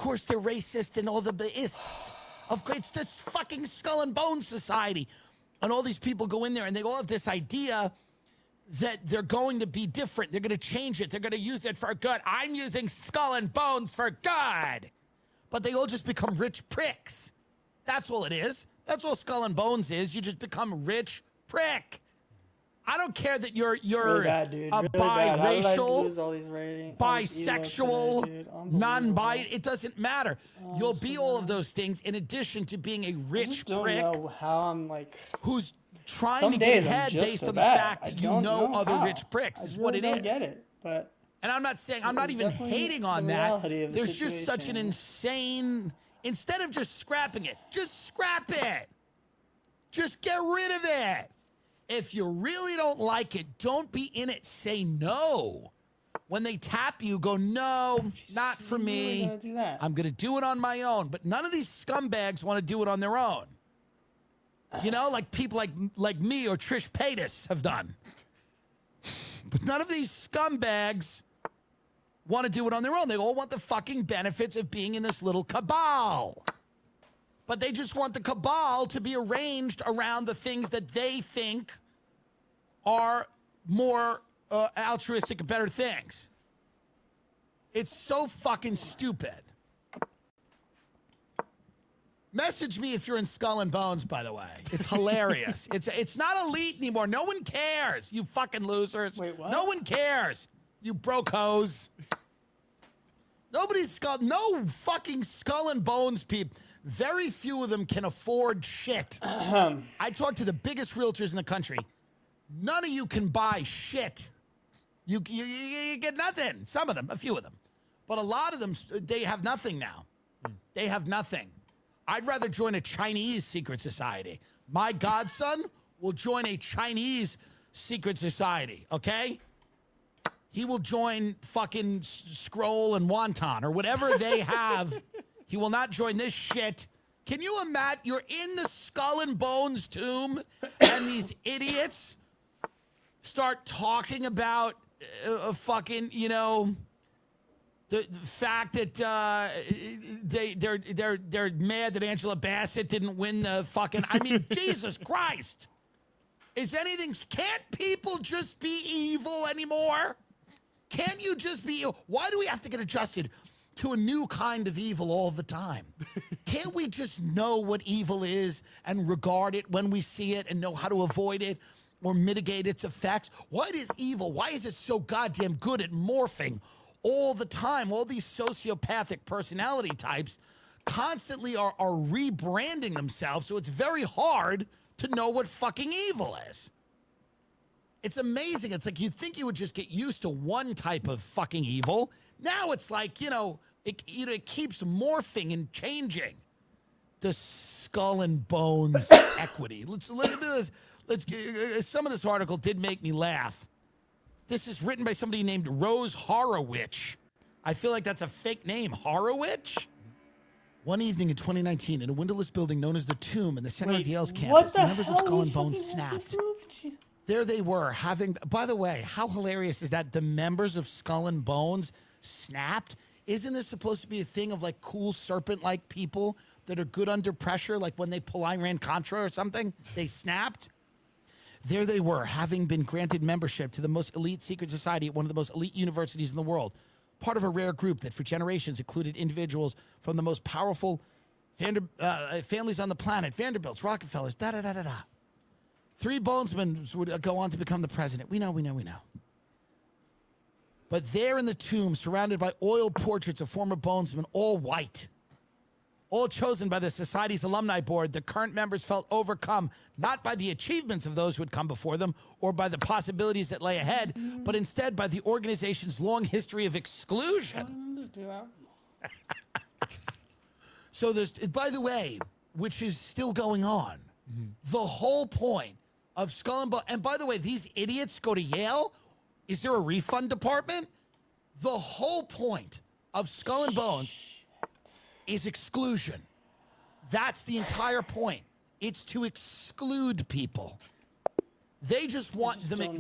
course they're racist and all the ists. Of course, it's this fucking Skull and Bones Society. And all these people go in there and they all have this idea that they're going to be different. They're going to change it. They're going to use it for good. I'm using Skull and Bones for good. But they all just become rich pricks. That's all it is. That's all Skull and Bones is. You just become a rich prick. I don't care that you're really bad, dude. a really biracial, bisexual, non-bi. It doesn't matter. You'll be all of those things in addition to being a rich prick. I don't know how I'm like... Who's trying to get ahead based on the fact that you know other rich pricks is what it is. I get it, but... And I'm not saying, I'm not even hating on that. There's just such an insane... Instead of just scrapping it, just scrap it. Just get rid of it. If you really don't like it, don't be in it. Say no. When they tap you, go, no, not for me. Really do that? I'm going to do it on my own. But none of these scumbags want to do it on their own. You know, like people like me or Trish Paytas have done. But none of these scumbags want to do it on their own. They all want the fucking benefits of being in this little cabal. But they just want the cabal to be arranged around the things that they think are more altruistic and better things. It's so fucking stupid. Message me if you're in Skull and Bones, by the way. It's hilarious. It's not elite anymore. No one cares, you fucking losers. Wait, what? No one cares, you broke hoes. No fucking Skull and Bones people. Very few of them can afford shit. I talk to the biggest realtors in the country. None of you can buy shit. You get nothing. Some of them, a few of them. But a lot of them, they have nothing now. They have nothing. I'd rather join a Chinese secret society. My godson will join a Chinese secret society, okay? He will join fucking Scroll and Wonton or whatever they have. He will not join this shit. Can you imagine? You're in the Skull and Bones tomb, and these idiots start talking about fucking, you know, the fact that they're mad that Angela Bassett didn't win the fucking. I mean, Jesus Christ! Is anything? Can't people just be evil anymore? Can't you just be? Why do we have to get adjusted to a new kind of evil all the time? Can't we just know what evil is and regard it when we see it and know how to avoid it or mitigate its effects? What is evil? Why is it so goddamn good at morphing all the time? All these sociopathic personality types constantly are rebranding themselves, so it's very hard to know what fucking evil is. It's amazing. It's like you'd think you would just get used to one type of fucking evil. Now it's like, you know, it keeps morphing and changing. The Skull and Bones equity. Let's look at this. Some of this article did make me laugh. This is written by somebody named Rose Horowitz. I feel like that's a fake name. Horowitz? One evening in 2019, in a windowless building known as the Tomb in the center of Yale's campus, the members of Skull and Bones snapped. There they were having, by the way, how hilarious is that? The members of Skull and Bones snapped? Isn't this supposed to be a thing of like cool serpent-like people that are good under pressure, like when they pull Iran-Contra or something? They snapped? There they were, having been granted membership to the most elite secret society at one of the most elite universities in the world. Part of a rare group that for generations included individuals from the most powerful families on the planet. Vanderbilts, Rockefellers, da-da-da-da-da. 3 bonesmen would go on to become the president. We know. But there in the tomb, surrounded by oil portraits of former bonesmen, all white, all chosen by the society's alumni board, the current members felt overcome, not by the achievements of those who had come before them or by the possibilities that lay ahead, but instead by the organization's long history of exclusion. So there's, by the way, which is still going on, the whole point of Skull and Bones, and by the way, these idiots go to Yale. Is there a refund department? The whole point of Skull and Bones is exclusion. That's the entire point. It's to exclude people. They just want them.